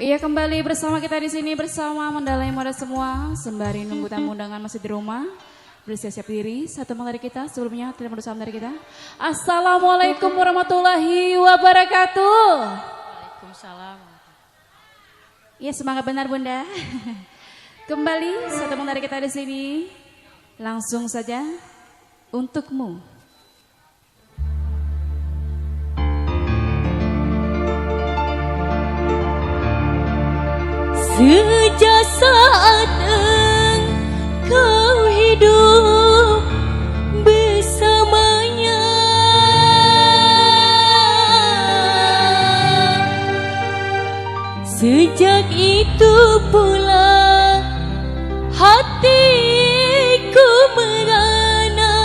Iya, kembali bersama kita di sini bersama Mendalai Moda semua. Sembari nunggu tamu undangan masih di rumah, bersiap-siap diri. Satu dari kita sebelumnya terima salam dari kita. Assalamualaikum warahmatullahi wabarakatuh. Waalaikumsalam. Iya, semangat benar Bunda. Kembali satu dari kita di sini. Langsung saja untukmu. Sejak saat engkau hidup bersamanya, sejak itu pula hatiku merana.